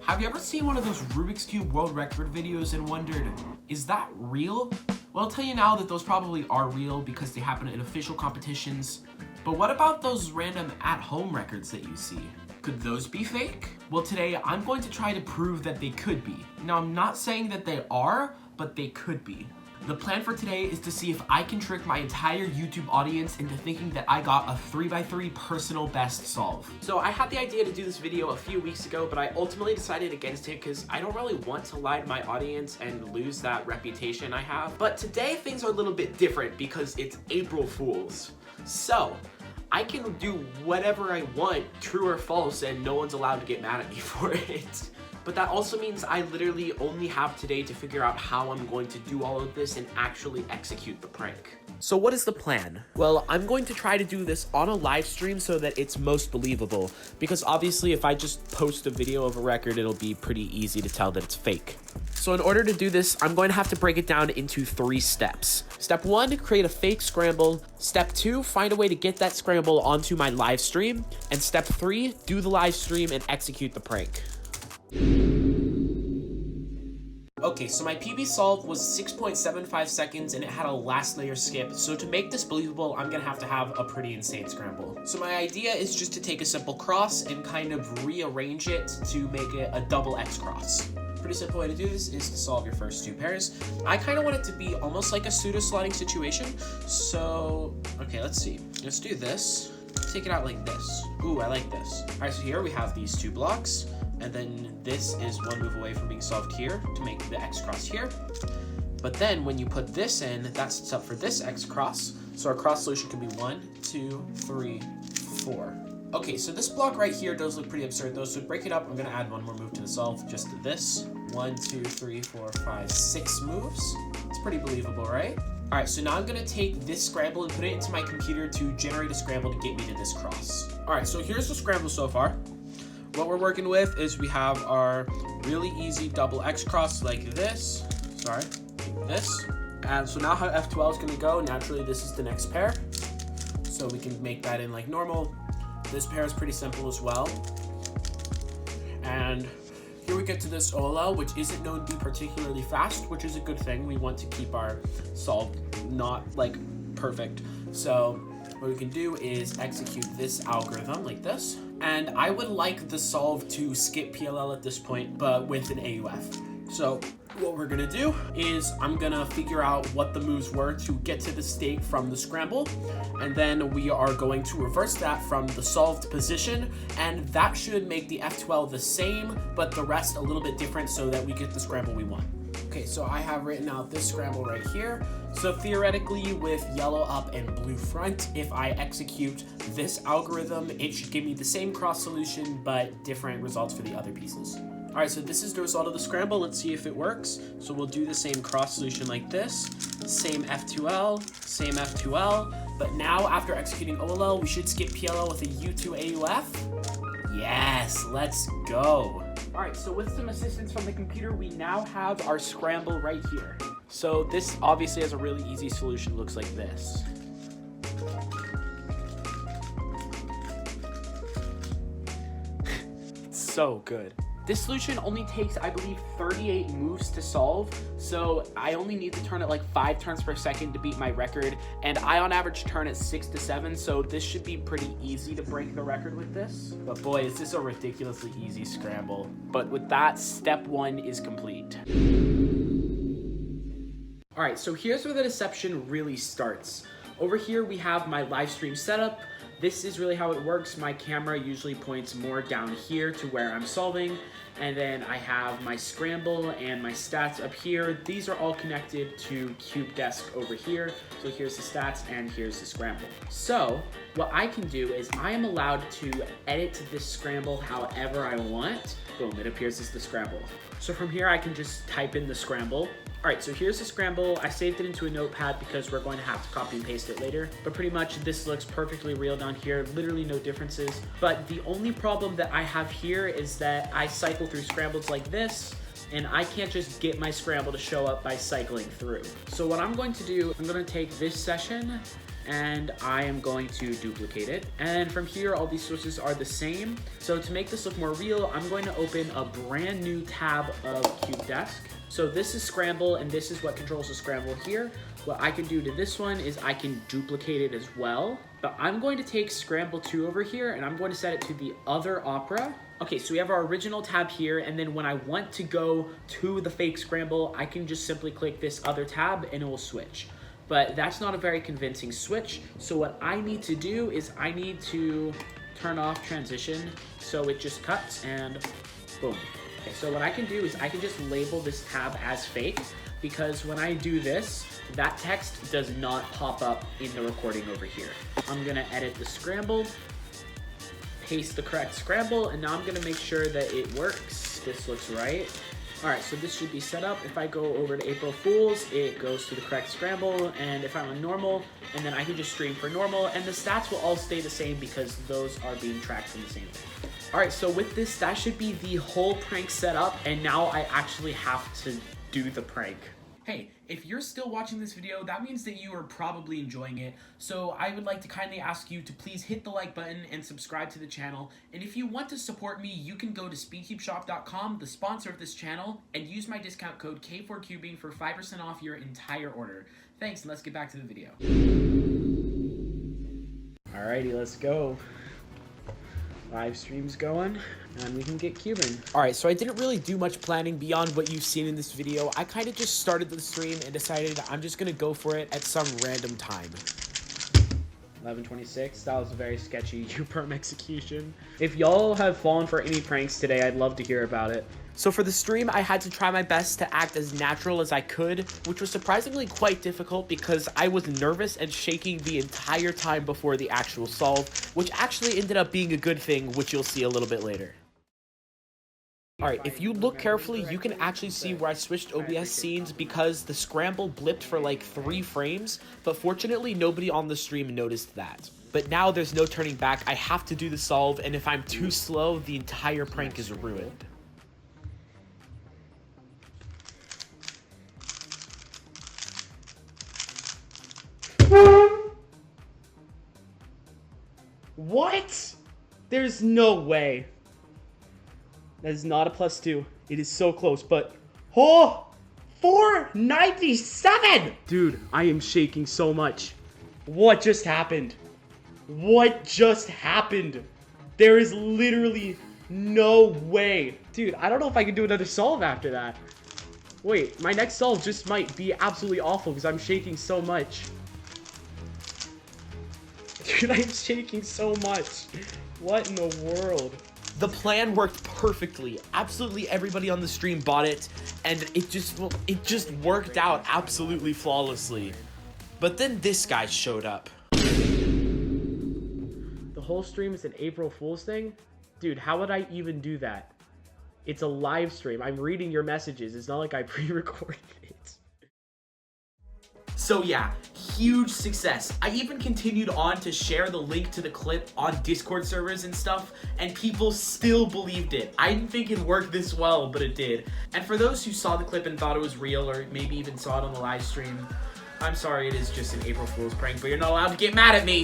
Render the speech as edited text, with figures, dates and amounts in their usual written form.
Have you ever seen one of those Rubik's Cube world record videos and wondered, is that real? Well, I'll tell you now that those probably are real because they happen in official competitions. But what about those random at-home records that you see? Could those be fake? Well, today I'm going to try to prove that they could be. Now, I'm not saying that they are, but they could be. The plan for today is to see if I can trick my entire YouTube audience into thinking that I got a 3x3 personal best solve. So I had the idea to do this video a few weeks ago, but I ultimately decided against it because I don't really want to lie to my audience and lose that reputation I have. But today things are a little bit different because it's April Fools. So I can do whatever I want, true or false, and no one's allowed to get mad at me for it. But that also means I literally only have today to figure out how I'm going to do all of this and actually execute the prank. So what is the plan? Well, I'm going to try to do this on a live stream so that it's most believable, because obviously if I just post a video of a record, it'll be pretty easy to tell that it's fake. So in order to do this, I'm going to have to break it down into 3 steps. Step 1, create a fake scramble. Step 2, find a way to get that scramble onto my live stream. And step 3, do the live stream and execute the prank. Okay, so my PB solve was 6.75 seconds and it had a last layer skip. So to make this believable, I'm gonna have to have a pretty insane scramble. So my idea is just to take a simple cross and kind of rearrange it to make it a double X cross. Pretty simple way to do this is to solve your first 2 pairs. I kind of want it to be almost like a pseudo slotting situation. So, okay, let's see. Let's do this. Take it out like this. Ooh, I like this. All right, so here we have these 2 blocks. And then this is 1 move away from being solved here to make the X cross here. But then when you put this in, that sets up for this X cross. So our cross solution can be 1, 2, 3, 4. Okay, so this block right here does look pretty absurd though. So to break it up, I'm gonna add 1 more move to the solve, just this. 1, 2, 3, 4, 5, 6 moves. It's pretty believable, right? All right, so now I'm gonna take this scramble and put it into my computer to generate a scramble to get me to this cross. All right, so here's the scramble so far. What we're working with is we have our really easy double X cross like this. Sorry, like this. And so now how F12 is gonna go, naturally this is the next pair. So we can make that in like normal. This pair is pretty simple as well. And here we get to this OLL, which isn't known to be particularly fast, which is a good thing. We want to keep our solve not like perfect. So what we can do is execute this algorithm like this. And I would like the solve to skip PLL at this point, but with an AUF. So what we're gonna do is I'm gonna figure out what the moves were to get to the state from the scramble. And then we are going to reverse that from the solved position. And that should make the F12 the same, but the rest a little bit different so that we get the scramble we want. Okay, so I have written out this scramble right here. So theoretically, with yellow up and blue front, if I execute this algorithm, it should give me the same cross solution, but different results for the other pieces. All right, so this is the result of the scramble. Let's see if it works. So we'll do the same cross solution like this, same F2L, same F2L. But now after executing OLL, we should skip PLL with a U2 AUF. Yes, let's go. All right, so with some assistance from the computer, we now have our scramble right here. So this obviously has a really easy solution, looks like this. So good. This solution only takes, I believe, 38 moves to solve, so I only need to turn it like 5 turns per second to beat my record, and I on average turn it 6 to 7, so this should be pretty easy to break the record with this. But boy, is this a ridiculously easy scramble. But with that, step 1 is complete. All right, so here's where the deception really starts. Over here, we have my live stream setup. This is really how it works. My camera usually points more down here to where I'm solving. And then I have my scramble and my stats up here. These are all connected to CubeDesk over here. So here's the stats and here's the scramble. So what I can do is I am allowed to edit this scramble however I want. Boom, it appears as the scramble. So from here, I can just type in the scramble. All right, so here's the scramble. I saved it into a notepad because we're going to have to copy and paste it later. But pretty much this looks perfectly real down here, literally no differences. But the only problem that I have here is that I cycle through scrambles like this, and I can't just get my scramble to show up by cycling through. So what I'm going to do, I'm gonna take this session and I am going to duplicate it. And from here, all these sources are the same. So to make this look more real, I'm going to open a brand new tab of CubeDesk. So this is Scramble, and this is what controls the Scramble here. What I can do to this one is I can duplicate it as well. But I'm going to take Scramble 2 over here, and I'm going to set it to the other Opera. Okay, so we have our original tab here, and then when I want to go to the fake Scramble, I can just simply click this other tab and it will switch. But that's not a very convincing switch. So what I need to do is I need to turn off transition so it just cuts and boom. Okay, so what I can do is I can just label this tab as fake, because when I do this, that text does not pop up in the recording over here. I'm gonna edit the Scramble, paste the correct Scramble, and now I'm gonna make sure that it works. This looks right. All right, so this should be set up. If I go over to April Fools, it goes to the correct Scramble, and if I'm on normal, and then I can just stream for normal, and the stats will all stay the same because those are being tracked from the same thing. All right, so with this, that should be the whole prank set up, and now I actually have to do the prank. Hey, if you're still watching this video, that means that you are probably enjoying it. So I would like to kindly ask you to please hit the like button and subscribe to the channel. And if you want to support me, you can go to speedcubeshop.com, the sponsor of this channel, and use my discount code K4Cubing for 5% off your entire order. Thanks, and let's get back to the video. Alrighty, let's go. Live stream's going, and we can get cubing. Alright, so I didn't really do much planning beyond what you've seen in this video. I kind of just started the stream and decided I'm just gonna go for it at some random time. 11:26, that was a very sketchy U-perm execution. If y'all have fallen for any pranks today, I'd love to hear about it. So for the stream, I had to try my best to act as natural as I could, which was surprisingly quite difficult because I was nervous and shaking the entire time before the actual solve, which actually ended up being a good thing, which you'll see a little bit later. Alright, if you look carefully, you can actually see where I switched OBS scenes because the Scramble blipped for like 3 frames, but fortunately nobody on the stream noticed that. But now there's no turning back, I have to do the solve, and if I'm too slow, the entire prank is ruined. What? There's no way. That is not a +2. It is so close, but... Oh! 497! Dude, I am shaking so much. What just happened? What just happened? There is literally no way. Dude, I don't know if I can do another solve after that. Wait, my next solve just might be absolutely awful because I'm shaking so much. Dude, I'm shaking so much. What in the world? The plan worked perfectly. Absolutely everybody on the stream bought it, and it just worked out absolutely flawlessly. But then this guy showed up. The whole stream is an April Fool's thing? Dude, how would I even do that? It's a live stream. I'm reading your messages. It's not like I pre-recorded it. So yeah, huge success. I even continued on to share the link to the clip on Discord servers and stuff, and people still believed it. I didn't think it worked this well, but it did. And for those who saw the clip and thought it was real, or maybe even saw it on the live stream, I'm sorry, it is just an April Fool's prank, but you're not allowed to get mad at me.